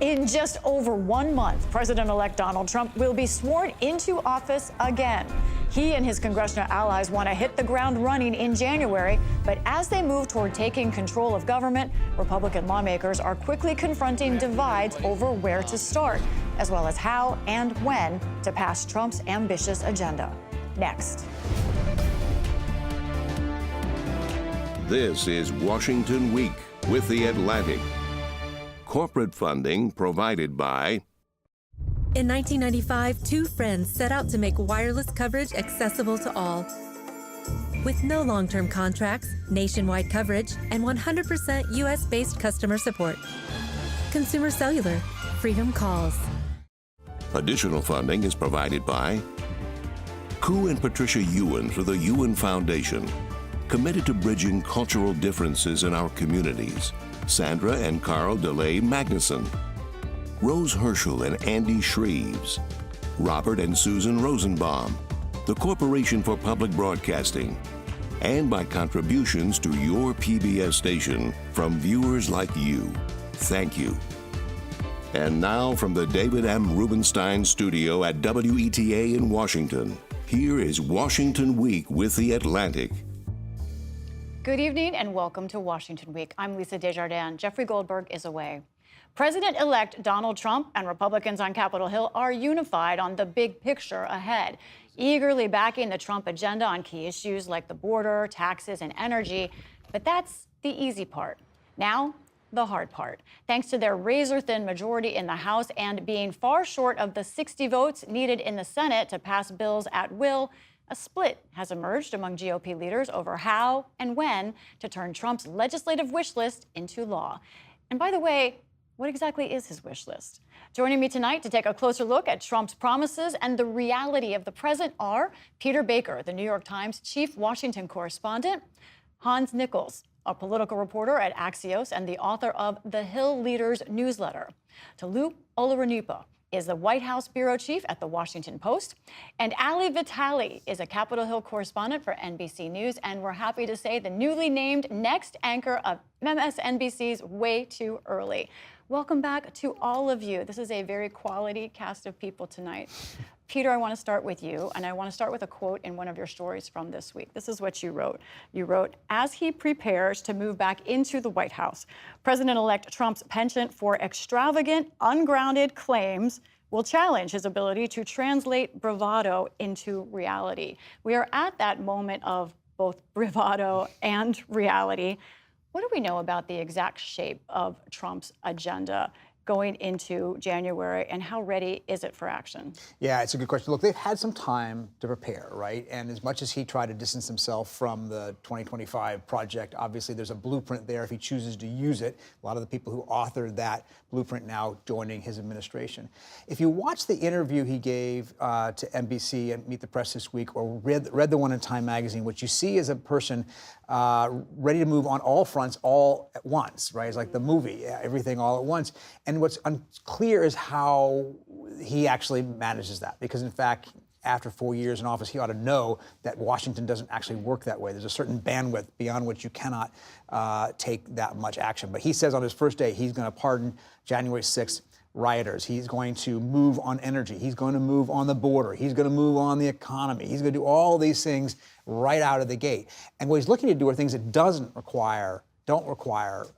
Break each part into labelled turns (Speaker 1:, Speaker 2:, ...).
Speaker 1: In just over 1 month, President-elect Donald Trump will be sworn into office again. He and his congressional allies want to hit the ground running in January, but as they move toward taking control of government, Republican lawmakers are quickly confronting divides over where to start, as well as how and when to pass Trump's ambitious agenda. Next.
Speaker 2: This is Washington Week with The Atlantic. Corporate funding provided by...
Speaker 3: In 1995, two friends set out to make wireless coverage accessible to all. With no long-term contracts, nationwide coverage, and 100% U.S.-based customer support. Consumer Cellular. Freedom calls.
Speaker 2: Additional funding is provided by Koo and Patricia Ewan for the Ewan Foundation, committed to bridging cultural differences in our communities. Sandra and Carl DeLay Magnuson, Rose Herschel and Andy Shreves, Robert and Susan Rosenbaum, the Corporation for Public Broadcasting, and by contributions to your PBS station from viewers like you. Thank you. And now from the David M. Rubenstein studio at WETA in Washington, here is Washington Week with The Atlantic.
Speaker 1: Good evening and welcome to Washington Week. I'm Lisa Desjardins. Jeffrey Goldberg is away. President-elect Donald Trump and Republicans on Capitol Hill are unified on the big picture ahead, eagerly backing the Trump agenda on key issues like the border, taxes, and energy. But that's the easy part. Now, the hard part. Thanks to their razor-thin majority in the House and being far short of the 60 votes needed in the Senate to pass bills at will, a split has emerged among GOP leaders over how and when to turn Trump's legislative wish list into law. And by the way, what exactly is his wish list? Joining me tonight to take a closer look at Trump's promises and the reality of the present are Peter Baker, the New York Times chief Washington correspondent, Hans Nichols, a political reporter at Axios and the author of the Hill Leaders newsletter, Toluse Olorunnipa is the White House bureau chief at the Washington Post, and Vitali is a Capitol Hill correspondent for NBC News, and we're happy to say the newly named next anchor of MSNBC's Way Too Early. Welcome back to all of you. This is a very quality cast of people tonight. Peter, I want to start with you, and I want to start with a quote in one of your stories from this week. This is what you wrote. You wrote, as he prepares to move back into the White House, President-elect Trump's penchant for extravagant, ungrounded claims will challenge his ability to translate bravado into reality. We are at that moment of both bravado and reality. What do we know about the exact shape of Trump's agenda going into January, and how ready is it for action?
Speaker 4: Yeah, it's a good question. Look, they've had some time to prepare, right? And as much as he tried to distance himself from the 2025 project, obviously there's a blueprint there if he chooses to use it. A lot of the people who authored that blueprint now joining his administration. If you watch the interview he gave to NBC and Meet the Press this week, or read the one in Time Magazine, what you see is a person ready to move on all fronts all at once, right? It's like the movie, everything all at once. And what's unclear is how he actually manages that, because in fact, after 4 years in office, he ought to know that Washington doesn't actually work that way. There's a certain bandwidth beyond which you cannot take that much action. But he says on his first day, he's going to pardon January 6th rioters. He's going to move on energy. He's going to move on the border. He's going to move on the economy. He's going to do all these things right out of the gate. And what he's looking to do are things that don't require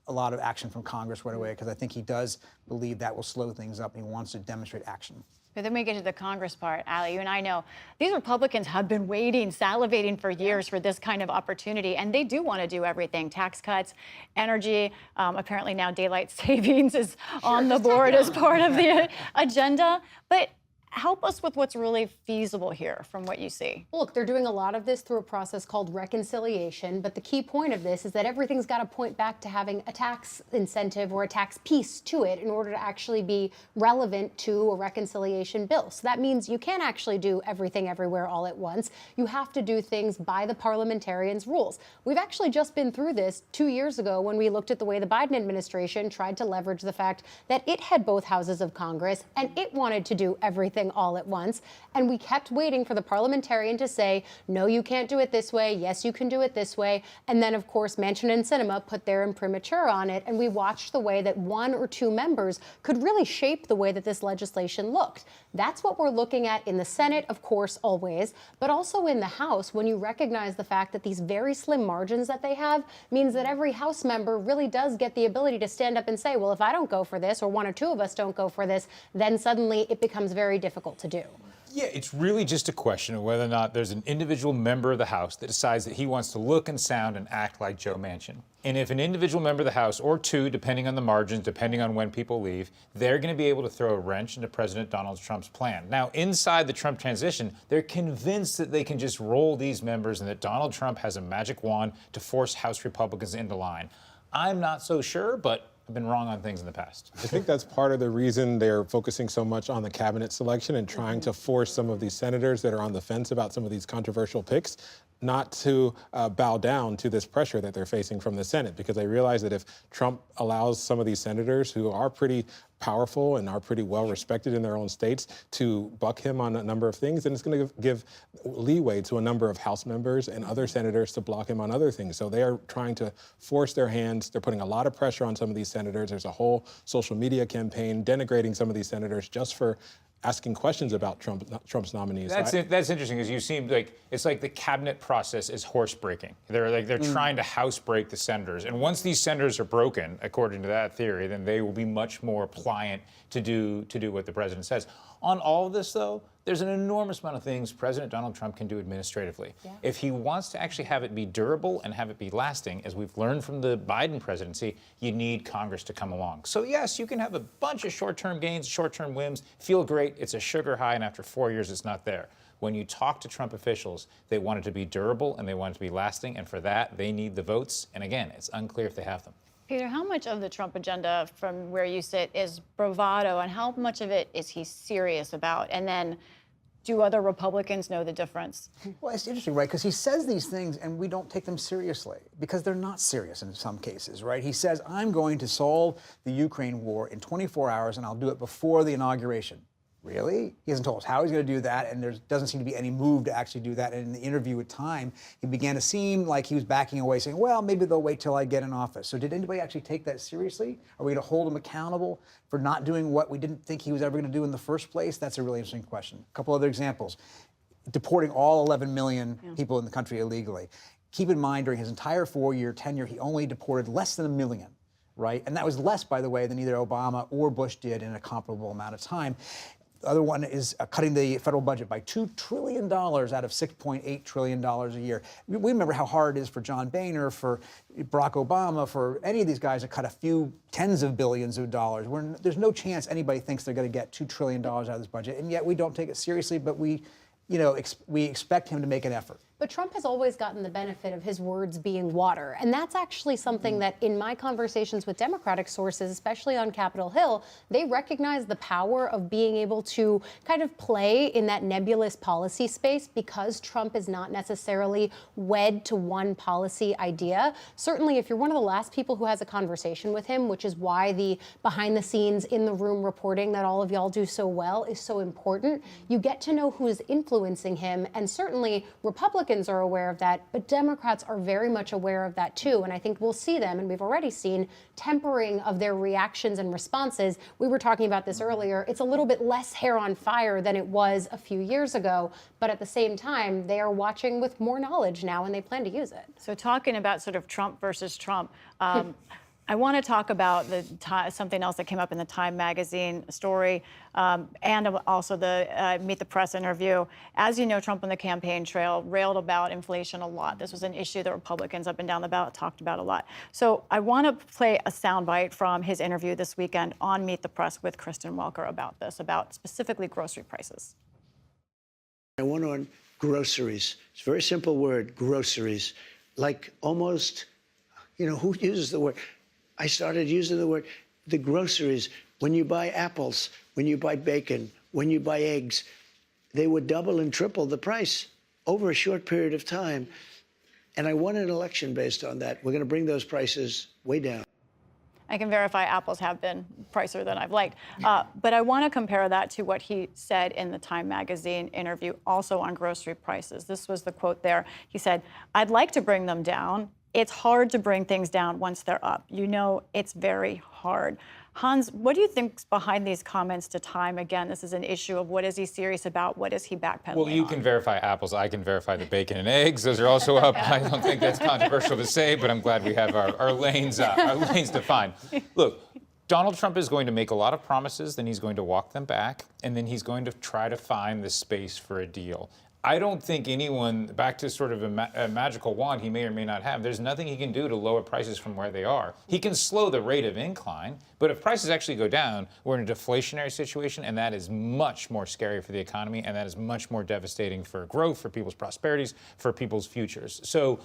Speaker 4: a lot of action from Congress right away, because I think he does believe that will slow things up, and he wants to demonstrate action.
Speaker 1: But then we get to the Congress part. Ali, you and I know these Republicans have been waiting, salivating for years for this kind of opportunity, and they do want to do everything. Tax cuts, energy, apparently now daylight savings is on the board as part of the agenda. But help us with what's really feasible here from what you see.
Speaker 5: Look, they're doing a lot of this through a process called reconciliation, but the key point of this is that everything's got to point back to having a tax incentive or a tax piece to it in order to actually be relevant to a reconciliation bill. So that means you can't actually do everything everywhere all at once. You have to do things by the parliamentarians' rules. We've actually just been through this 2 years ago when we looked at the way the Biden administration tried to leverage the fact that it had both houses of Congress and it wanted to do everything everything all at once. And we kept waiting for the parliamentarian to say, no, you can't do it this way. Yes, you can do it this way. And then, of course, Manchin and Sinema put their imprimatur on it. And we watched the way that one or two members could really shape the way that this legislation looked. That's what we're looking at in the Senate, of course, always, but also in the House, when you recognize the fact that these very slim margins that they have means that every House member really does get the ability to stand up and say, well, if I don't go for this, or one or two of us don't go for this, then suddenly it becomes very difficult to do.
Speaker 6: Yeah, it's really just a question of whether or not there's an individual member of the House that decides that he wants to look and sound and act like Joe Manchin. And if an individual member of the House, or two, depending on the margins, depending on when people leave, they're going to be able to throw a wrench into President Donald Trump's plan. Now, inside the Trump transition, they're convinced that they can just roll these members and that Donald Trump has a magic wand to force House Republicans into line. I'm not so sure, but I've been wrong on things in the past.
Speaker 7: I think that's part of the reason they're focusing so much on the cabinet selection and trying to force some of these senators that are on the fence about some of these controversial picks not to bow down to this pressure that they're facing from the Senate, because they realize that if Trump allows some of these senators who are pretty powerful and are pretty well respected in their own states to buck him on a number of things, then it's going to give leeway to a number of House members and other senators to block him on other things. So they are trying to force their hands. They're putting a lot of pressure on some of these senators. There's a whole social media campaign denigrating some of these senators just for asking questions about Trump's nominees.
Speaker 6: That's interesting, because you seem like it's like the cabinet process is horse breaking. They're trying to house break the senators, and once these senators are broken, according to that theory, then they will be much more pliant to do what the president says. On all of this, though, there's an enormous amount of things President Donald Trump can do administratively. Yeah. If he wants to actually have it be durable and have it be lasting, as we've learned from the Biden presidency, you need Congress to come along. So yes, you can have a bunch of short-term gains, short-term whims, feel great, it's a sugar high, and after 4 years, it's not there. When you talk to Trump officials, they want it to be durable and they want it to be lasting, and for that, they need the votes. And again, it's unclear if they have them.
Speaker 1: Peter, how much of the Trump agenda from where you sit is bravado, and how much of it is he serious about? And then do other Republicans know the difference?
Speaker 4: Well, it's interesting, right? Because he says these things and we don't take them seriously because they're not serious in some cases, right? He says, I'm going to solve the Ukraine war in 24 hours and I'll do it before the inauguration. Really? He hasn't told us how he's going to do that, and there doesn't seem to be any move to actually do that. And in the interview with Time, he began to seem like he was backing away, saying, well, maybe they'll wait till I get in office. So did anybody actually take that seriously? Are we going to hold him accountable for not doing what we didn't think he was ever going to do in the first place? That's a really interesting question. A couple other examples. Deporting all 11 million people in the country illegally. Keep in mind, during his entire 4-year tenure, he only deported less than 1 million. Right? And that was less, by the way, than either Obama or Bush did in a comparable amount of time. The other one is cutting the federal budget by $2 trillion out of $6.8 trillion a year. We remember how hard it is for John Boehner, for Barack Obama, for any of these guys to cut a few tens of billions of dollars. There's no chance anybody thinks they're going to get $2 trillion out of this budget, and yet we don't take it seriously, but we expect him to make an effort.
Speaker 5: But Trump has always gotten the benefit of his words being water. And that's actually something that in my conversations with Democratic sources, especially on Capitol Hill, they recognize the power of being able to kind of play in that nebulous policy space because Trump is not necessarily wed to one policy idea. Certainly, if you're one of the last people who has a conversation with him, which is why the behind the scenes, in the room reporting that all of y'all do so well is so important, you get to know who's influencing him. And certainly, Republicans are aware of that, but Democrats are very much aware of that too. And I think we'll see them, and we've already seen tempering of their reactions and responses. We were talking about this earlier. It's a little bit less hair on fire than it was a few years ago, but at the same time, they are watching with more knowledge now, and they plan to use it.
Speaker 1: So talking about sort of Trump versus Trump, I want to talk about something else that came up in the Time magazine story and also the Meet the Press interview. As you know, Trump on the campaign trail railed about inflation a lot. This was an issue that Republicans up and down the ballot talked about a lot. So I want to play a soundbite from his interview this weekend on Meet the Press with Kristen Welker about this, about specifically grocery prices.
Speaker 8: I want on groceries. It's a very simple word, groceries. Like almost, who uses the word? I started using the word, the groceries. When you buy apples, when you buy bacon, when you buy eggs, they would double and triple the price over a short period of time. And I won an election based on that. We're going to bring those prices way down.
Speaker 1: I can verify apples have been pricier than I've liked. But I want to compare that to what he said in the Time magazine interview, also on grocery prices. This was the quote there. He said, "I'd like to bring them down. It's hard to bring things down once they're up. You know, it's very hard." Hans, what do you think's behind these comments to Time? Again, this is an issue of what is he serious about? What is he backpedaling
Speaker 6: Well, you
Speaker 1: on?
Speaker 6: can verify apples. I can verify the bacon and eggs. Those are also up. I don't think that's controversial to say, but I'm glad we have our lanes defined. Look, Donald Trump is going to make a lot of promises, then he's going to walk them back, and then he's going to try to find the space for a deal. I don't think anyone, back to sort of a magical wand he may or may not have, there's nothing he can do to lower prices from where they are. He can slow the rate of incline, but if prices actually go down, we're in a deflationary situation, and that is much more scary for the economy, and that is much more devastating for growth, for people's prosperities, for people's futures. So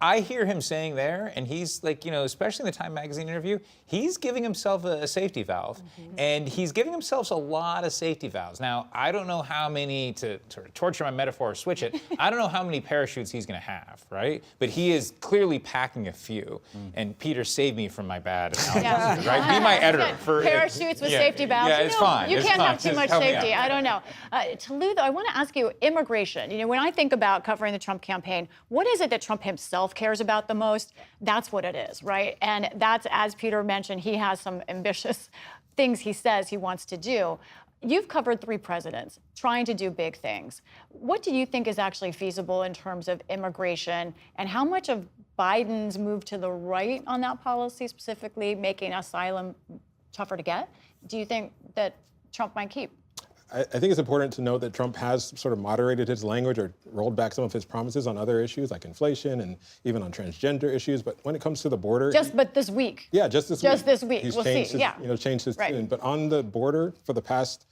Speaker 6: I hear him saying there, and he's like, you know, especially in the Time magazine interview, he's giving himself a safety valve, and he's giving himself a lot of safety valves. Now, I don't know how many, to sort of torture my metaphor or switch it, I don't know how many parachutes he's going to have, right? But he is clearly packing a few, and Peter, save me from my bad analysis, right? Be my editor. For
Speaker 1: parachutes with safety valves.
Speaker 6: Yeah, it's fine.
Speaker 1: You can't have too much
Speaker 6: Help me
Speaker 1: safety.
Speaker 6: out.
Speaker 1: I don't know. Toluse, I want to ask you, immigration. You know, when I think about covering the Trump campaign, what is it that Trump himself cares about the most? That's what it is, right? And that's, as Peter mentioned, he has some ambitious things he says he wants to do. You've covered 3 presidents trying to do big things. What do you think is actually feasible in terms of immigration, and how much of Biden's move to the right on that policy, specifically making asylum tougher to get, do you think that Trump might keep?
Speaker 7: I think it's important to note that Trump has sort of moderated his language or rolled back some of his promises on other issues like inflation and even on transgender issues. But when it comes to the border,
Speaker 1: But this week.
Speaker 7: yeah, just this week.
Speaker 1: Just this week.
Speaker 7: He's
Speaker 1: We'll
Speaker 7: changed
Speaker 1: see.
Speaker 7: his,
Speaker 1: Yeah.
Speaker 7: changed his
Speaker 1: Right.
Speaker 7: tune. But on the border for the past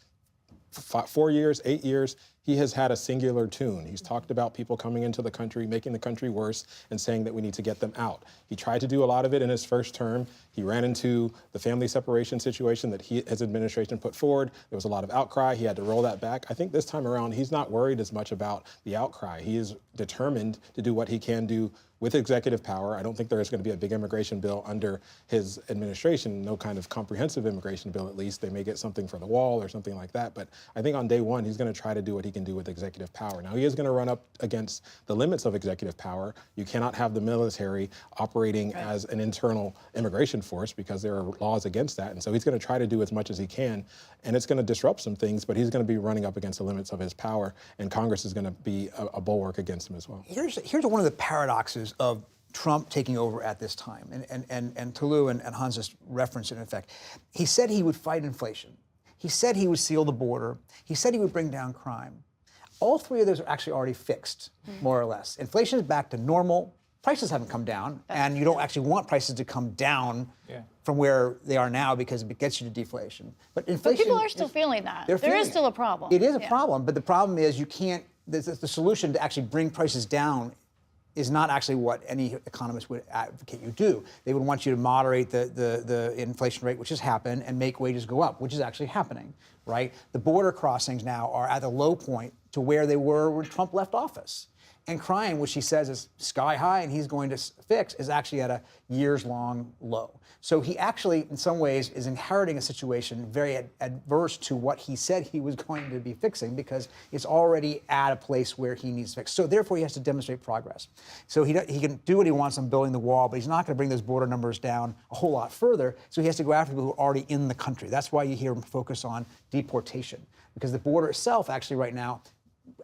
Speaker 7: 4 years, 8 years, he has had a singular tune. He's talked about people coming into the country, making the country worse, and saying that we need to get them out. He tried to do a lot of it in his first term. He ran into the family separation situation that his administration put forward. There was a lot of outcry. He had to roll that back. I think this time around, he's not worried as much about the outcry. He is determined to do what he can do with executive power. I don't think there is going to be a big immigration bill under his administration, no kind of comprehensive immigration bill at least. They may get something for the wall or something like that. But I think on day one, he's going to try to do what he can do with executive power. Now, he is going to run up against the limits of executive power. You cannot have the military operating as an internal immigration force because there are laws against that. And so he's going to try to do as much as he can. And it's going to disrupt some things, but he's going to be running up against the limits of his power. And Congress is going to be a bulwark against him as well.
Speaker 4: Here's one of the paradoxes of Trump taking over at this time, and Toluse and Hans just referenced it in effect. He said he would fight inflation. He said he would seal the border. He said he would bring down crime. All 3 of those are actually already fixed, more or less. Inflation is back to normal. Prices haven't come down, and you don't actually want prices to come down from where they are now because it gets you to deflation. But inflation.
Speaker 1: But people are still feeling that. There is still a problem.
Speaker 4: It is a problem, but the problem is you can't. The solution to actually bring prices down is not actually what any economist would advocate you do. They would want you to moderate the inflation rate, which has happened, and make wages go up, which is actually happening, right? The border crossings now are at the low point to where they were when Trump left office. And crime, which he says is sky high and he's going to fix, is actually at a years-long low. So he actually, in some ways, is inheriting a situation very adverse to what he said he was going to be fixing because it's already at a place where he needs to fix. So therefore, he has to demonstrate progress. So he can do what he wants on building the wall, but he's not going to bring those border numbers down a whole lot further. So he has to go after people who are already in the country. That's why you hear him focus on deportation, because the border itself, actually, right now,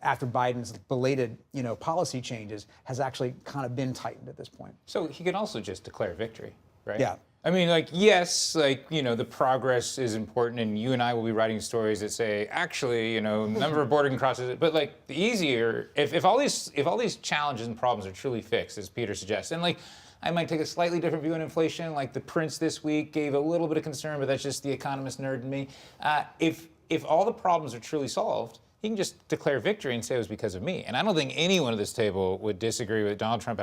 Speaker 4: after Biden's belated, policy changes, has actually kind of been tightened at this point.
Speaker 6: So he can also just declare victory, right?
Speaker 4: Yeah.
Speaker 6: I mean, yes, the progress is important, and you and I will be writing stories that say, actually, number of border crosses, but the easier, if all these challenges and problems are truly fixed, as Peter suggests, and I might take a slightly different view on inflation, the Prince this week gave a little bit of concern, but that's just the economist nerd in me. If all the problems are truly solved, he can just declare victory and say it was because of me. And I don't think anyone at this table would disagree with Donald Trump.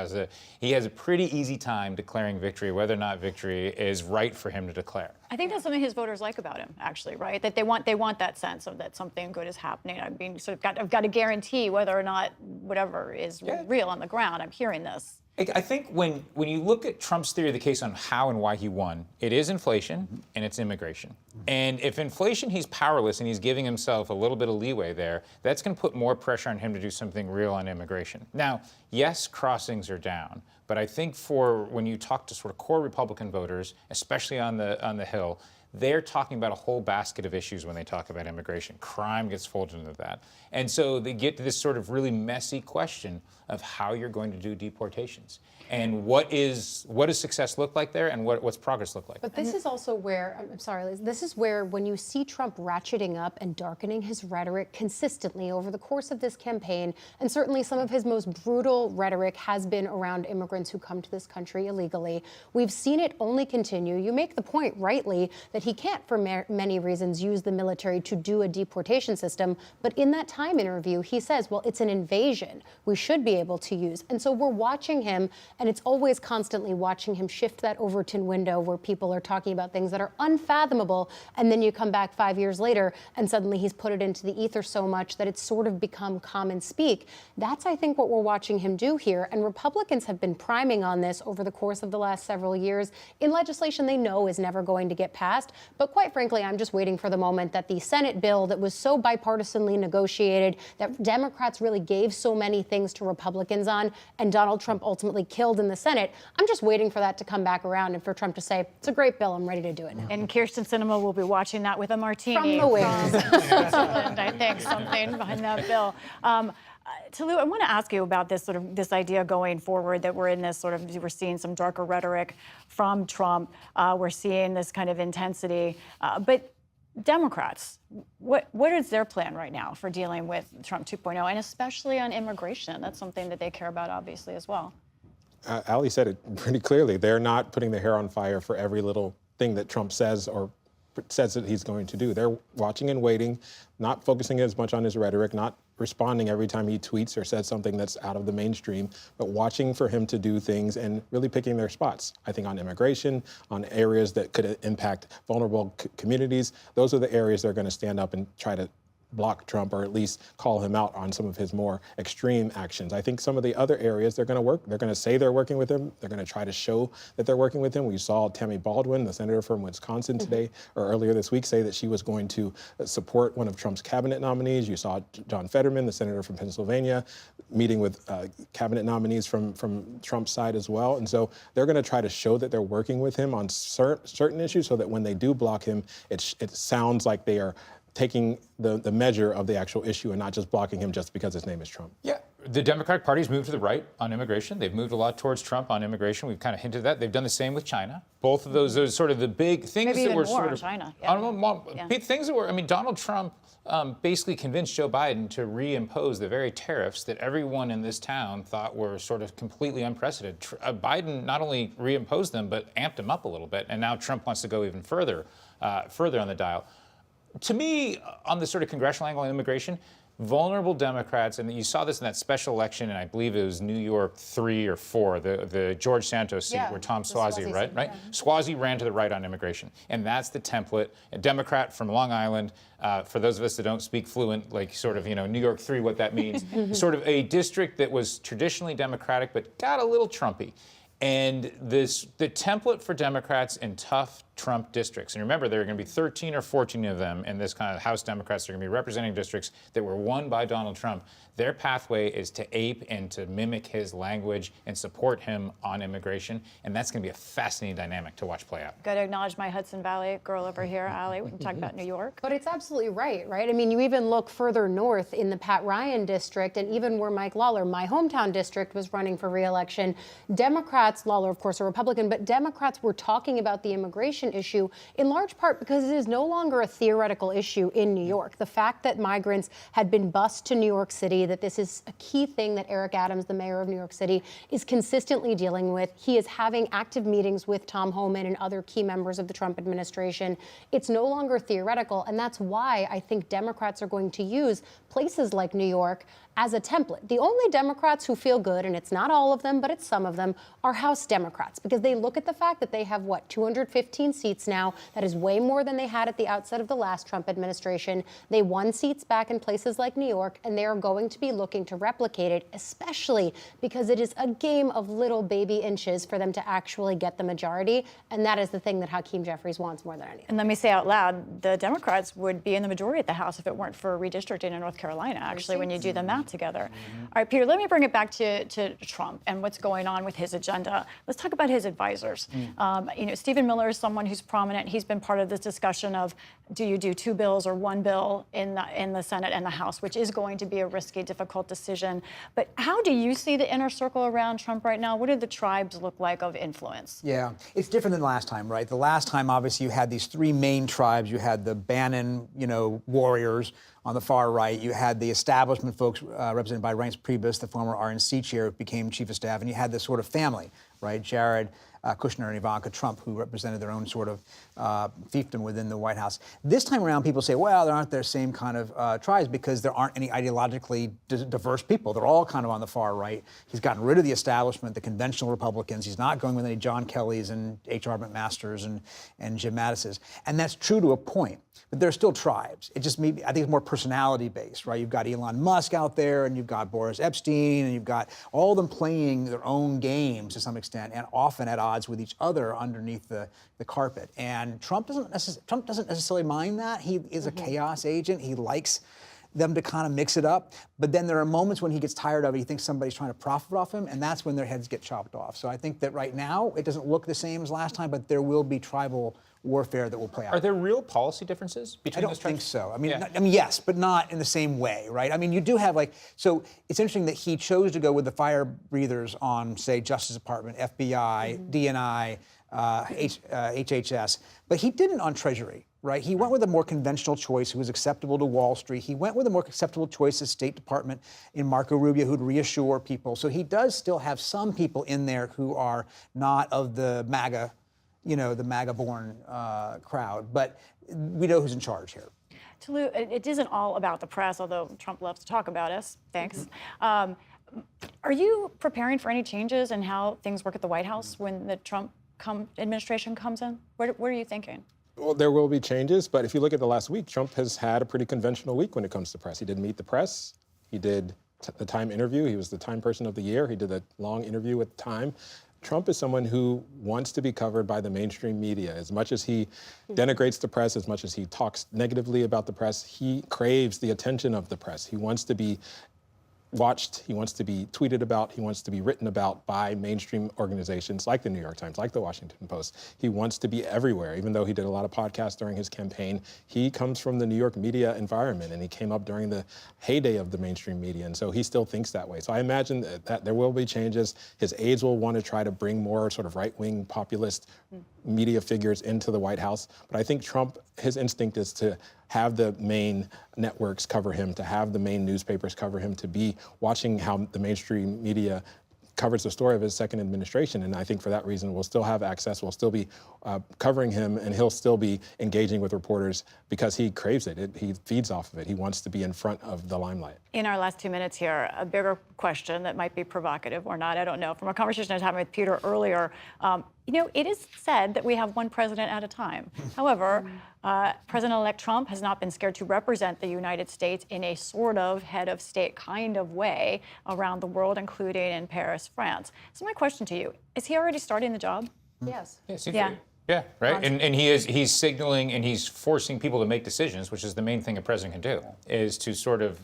Speaker 6: He has a pretty easy time declaring victory, whether or not victory is right for him to declare.
Speaker 1: I think that's something his voters like about him, actually, right? That they want that sense of that something good is happening. I've got to guarantee whether or not whatever is real on the ground. I'm hearing this.
Speaker 6: I think when you look at Trump's theory of the case on how and why he won, it is inflation and it's immigration. And if inflation, he's powerless and he's giving himself a little bit of leeway there, that's going to put more pressure on him to do something real on immigration. Now, yes, crossings are down, but I think for when you talk to sort of core Republican voters, especially on the Hill, they're talking about a whole basket of issues when they talk about immigration. Crime gets folded into that. And so they get to this sort of really messy question of how you're going to do deportations. And what does success look like there, and what's progress look like?
Speaker 5: But this is also where, I'm sorry, Liz, this is where when you see Trump ratcheting up and darkening his rhetoric consistently over the course of this campaign, and certainly some of his most brutal rhetoric has been around immigrants who come to this country illegally, we've seen it only continue. You make the point rightly that he can't, for many reasons, use the military to do a deportation system, but in that time interview, he says, well, it's an invasion we should be able to use. And so we're watching him, and it's always constantly watching him shift that Overton window where people are talking about things that are unfathomable, and then you come back 5 years later, and suddenly he's put it into the ether so much that it's sort of become common speak. That's, I think, what we're watching him do here, and Republicans have been priming on this over the course of the last several years in legislation they know is never going to get passed. But quite frankly, I'm just waiting for the moment that the Senate bill that was so bipartisanly negotiated, that Democrats really gave so many things to Republicans on, and Donald Trump ultimately killed in the Senate. I'm just waiting for that to come back around and for Trump to say, it's a great bill, I'm ready to do it now.
Speaker 1: And Kirsten Sinema will be watching that with a martini.
Speaker 5: From the wings.
Speaker 1: Switzerland, I think, something behind that bill. Toluse, I want to ask you about this idea going forward that we're in this we're seeing some darker rhetoric from Trump. We're seeing this kind of intensity. But Democrats, what is their plan right now for dealing with Trump 2.0, and especially on immigration? That's something that they care about, obviously, as well.
Speaker 7: Ali said it pretty clearly. They're not putting their hair on fire for every little thing that Trump says or says that he's going to do. They're watching and waiting, not focusing as much on his rhetoric, not responding every time he tweets or says something that's out of the mainstream, but watching for him to do things and really picking their spots. I think on immigration, on areas that could impact vulnerable communities, those are the areas they're going to stand up and try to block Trump, or at least call him out on some of his more extreme actions. I think some of the other areas they're going to say they're working with him. They're going to try to show that they're working with him. We saw Tammy Baldwin, the senator from Wisconsin today, or earlier this week, say that she was going to support one of Trump's cabinet nominees. You saw John Fetterman, the senator from Pennsylvania, meeting with cabinet nominees from Trump's side as well. And so they're going to try to show that they're working with him on certain issues so that when they do block him, it sounds like they are taking the measure of the actual issue and not just blocking him just because his name is Trump.
Speaker 6: Yeah, the Democratic Party's moved to the right on immigration. They've moved a lot towards Trump on immigration. We've kind of hinted at that. They've done the same with China. Both of those are sort of the big things
Speaker 1: Maybe
Speaker 6: that
Speaker 1: even
Speaker 6: were
Speaker 1: more
Speaker 6: sort
Speaker 1: on
Speaker 6: of
Speaker 1: China.
Speaker 6: things that were. I mean, Donald Trump basically convinced Joe Biden to reimpose the very tariffs that everyone in this town thought were sort of completely unprecedented. Biden not only reimposed them, but amped them up a little bit, and now Trump wants to go even further on the dial. To me, on the sort of congressional angle on immigration, vulnerable Democrats, and you saw this in that special election, and I believe it was New York 3 or 4, the George Santos seat where Tom Suozzi, right? Yeah. Suozzi ran to the right on immigration, and that's the template. A Democrat from Long Island, for those of us that don't speak fluent, like sort of, New York 3, what that means, sort of a district that was traditionally Democratic but got a little Trumpy. And the template for Democrats in tough Trump districts, and remember, there are going to be 13 or 14 of them in this kind of House Democrats that are going to be representing districts that were won by Donald Trump. Their pathway is to ape and to mimic his language and support him on immigration, and that's going to be a fascinating dynamic to watch play out.
Speaker 1: Got to acknowledge my Hudson Valley girl over here, Ali. We can talk about New York.
Speaker 5: But it's absolutely right? I mean, you even look further north in the Pat Ryan district, and even where Mike Lawler, my hometown district, was running for re-election, Democrats, Lawler, of course, a Republican, but Democrats were talking about the immigration issue in large part because it is no longer a theoretical issue in New York. The fact that migrants had been bused to New York City, that this is a key thing that Eric Adams, the mayor of New York City, is consistently dealing with. He is having active meetings with Tom Homan and other key members of the Trump administration. It's no longer theoretical, and that's why I think Democrats are going to use places like New York as a template. The only Democrats who feel good, and it's not all of them, but it's some of them, are House Democrats, because they look at the fact that they have, 215 seats now. That is way more than they had at the outset of the last Trump administration. They won seats back in places like New York, and they are going to be looking to replicate it, especially because it is a game of little baby inches for them to actually get the majority, and that is the thing that Hakeem Jeffries wants more than anything.
Speaker 1: And let me say out loud, the Democrats would be in the majority at the House if it weren't for redistricting in North Carolina, actually, when you do the math together. All right, Peter, let me bring it back to Trump and what's going on with his agenda. Let's talk about his advisors. Stephen Miller is someone who's prominent. He's been part of this discussion of, do you do two bills or one bill in the Senate and the House, which is going to be a risky, difficult decision. But how do you see the inner circle around Trump right now? What do the tribes look like of influence?
Speaker 4: Yeah, it's different than last time, right? The last time, obviously, you had these three main tribes. You had the Bannon, warriors on the far right. You had the establishment folks represented by Reince Priebus, the former RNC chair, who became chief of staff. And you had this sort of family, right? Jared Kushner and Ivanka Trump, who represented their own sort of fiefdom within the White House. This time around, people say, well, there aren't the same kind of tribes because there aren't any ideologically diverse people. They're all kind of on the far right. He's gotten rid of the establishment, the conventional Republicans. He's not going with any John Kellys and H.R. McMasters and Jim Mattises. And that's true to a point. But there are still tribes. It just maybe, I think it's more personality-based, right? You've got Elon Musk out there, and you've got Boris Epstein, and you've got all of them playing their own games to some extent, and often at odds with each other underneath the carpet. And Trump doesn't necessarily mind that. He is a chaos agent. He likes them to kind of mix it up. But then there are moments when he gets tired of it. He thinks somebody's trying to profit off him, and that's when their heads get chopped off. So I think that right now, it doesn't look the same as last time, but there will be tribal warfare that will play out.
Speaker 6: Are there real policy differences between those tribes?
Speaker 4: I don't think so. I mean, yes, but not in the same way, right? I mean, you do have so it's interesting that he chose to go with the fire breathers on, say, Justice Department, FBI, DNI, HHS, but he didn't on Treasury, right? He went with a more conventional choice who was acceptable to Wall Street. He went with a more acceptable choice as State Department in Marco Rubio, who'd reassure people. So he does still have some people in there who are not of the MAGA, the MAGA-born crowd, but we know who's in charge here.
Speaker 1: Toluse, it isn't all about the press, although Trump loves to talk about us. Thanks. Are you preparing for any changes in how things work at the White House when the Trump administration comes in? What are you thinking?
Speaker 7: Well, there will be changes, but if you look at the last week, Trump has had a pretty conventional week when it comes to press. He did meet the press. He did the Time interview. He was the Time Person of the Year. He did a long interview with Time. Trump is someone who wants to be covered by the mainstream media. As much as he denigrates the press, as much as he talks negatively about the press, he craves the attention of the press. He wants to be watched, he wants to be tweeted about, he wants to be written about by mainstream organizations like the New York Times, like the Washington Post. He wants to be everywhere, even though he did a lot of podcasts during his campaign. He comes from the New York media environment, and he came up during the heyday of the mainstream media, and so he still thinks that way. So I imagine that there will be changes. His aides will want to try to bring more sort of right-wing populist media figures into the White House. But I think Trump, his instinct is to have the main networks cover him, to have the main newspapers cover him, to be watching how the mainstream media covers the story of his second administration. And I think for that reason, we'll still have access, we'll still be covering him, and he'll still be engaging with reporters because he craves it. He feeds off of it. He wants to be in front of the limelight.
Speaker 1: In our last 2 minutes here, a bigger question that might be provocative or not, I don't know. From a conversation I was having with Peter earlier, it is said that we have one president at a time. However, President-elect Trump has not been scared to represent the United States in a sort of head of state kind of way around the world, including in Paris, France. So my question to you, is he already starting the job?
Speaker 5: Yes.
Speaker 6: Yeah. Yeah, right. And he's signaling and he's forcing people to make decisions, which is the main thing a president can do, is to sort of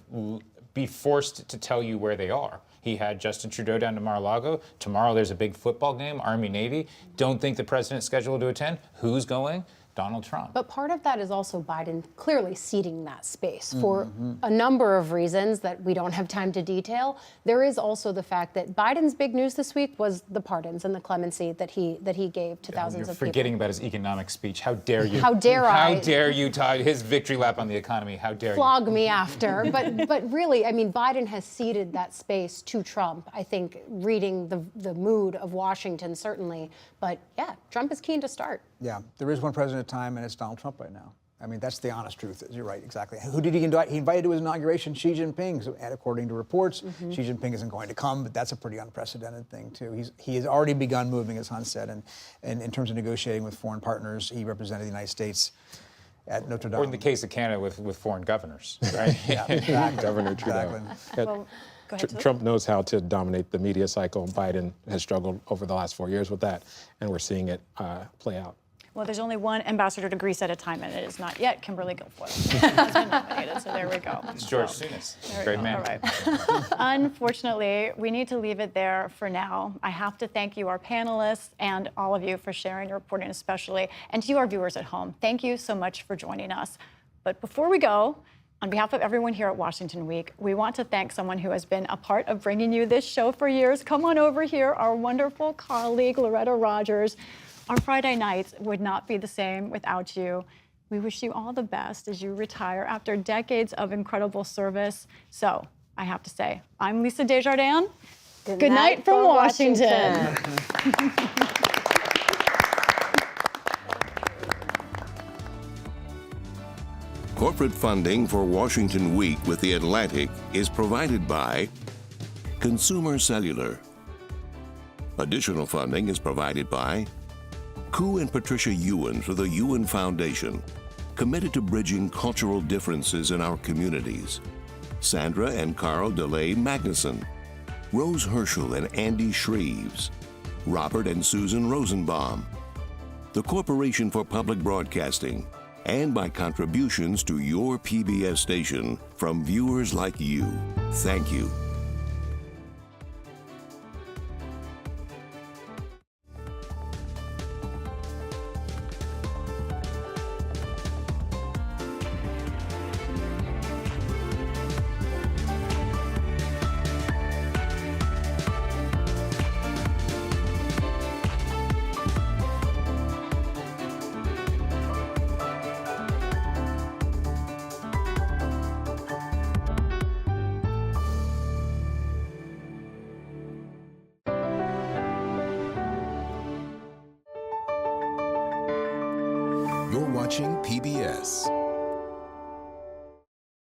Speaker 6: be forced to tell you where they are. He had Justin Trudeau down to Mar-a-Lago. Tomorrow there's a big football game, Army-Navy. Don't think the president's scheduled to attend. Who's going? Donald Trump.
Speaker 5: But part of that is also Biden clearly ceding that space for a number of reasons that we don't have time to detail. There is also the fact that Biden's big news this week was the pardons and the clemency that he gave to thousands of people.
Speaker 6: You're forgetting about his economic speech. How dare you?
Speaker 5: How dare I?
Speaker 6: How dare you, Todd? His victory lap on the economy. How dare you?
Speaker 5: Flog me after. But really, I mean, Biden has ceded that space to Trump, I think, reading the mood of Washington, certainly. But yeah, Trump is keen to start.
Speaker 4: Yeah, there is one president at a time, and it's Donald Trump right now. I mean, that's the honest truth. You're right, exactly. Who did he invite? He invited to his inauguration Xi Jinping, and according to reports, Xi Jinping isn't going to come, but that's a pretty unprecedented thing, too. He has already begun moving, as Hans said, and in terms of negotiating with foreign partners, he represented the United States at Notre Dame.
Speaker 6: Or in the case of Canada with foreign governors, right?
Speaker 4: Yeah, exactly.
Speaker 7: Governor Trudeau.
Speaker 4: Exactly.
Speaker 1: Well, go ahead, Toluse.
Speaker 7: Trump knows how to dominate the media cycle. Biden has struggled over the last 4 years with that, and we're seeing it play out.
Speaker 1: Well, there's only one ambassador to Greece at a time, and it is not yet Kimberly Guilfoyle. Has been nominated, so there we go.
Speaker 6: It's George Souness.
Speaker 1: There we
Speaker 6: Great
Speaker 1: go.
Speaker 6: man.
Speaker 1: All right. Unfortunately, we need to leave it there for now. I have to thank you, our panelists, and all of you for sharing your reporting especially, and to you, our viewers at home. Thank you so much for joining us. But before we go, on behalf of everyone here at Washington Week, we want to thank someone who has been a part of bringing you this show for years. Come on over here, our wonderful colleague, Loretta Rogers. Our Friday nights would not be the same without you. We wish you all the best as you retire after decades of incredible service. So I have to say, I'm Lisa Desjardins. Good night from Washington.
Speaker 2: Corporate funding for Washington Week with The Atlantic is provided by Consumer Cellular. Additional funding is provided by Ku and Patricia Ewan for the Ewan Foundation, committed to bridging cultural differences in our communities. Sandra and Carl DeLay Magnuson, Rose Herschel and Andy Shreves, Robert and Susan Rosenbaum, the Corporation for Public Broadcasting, and by contributions to your PBS station from viewers like you. Thank you.
Speaker 9: You're watching PBS.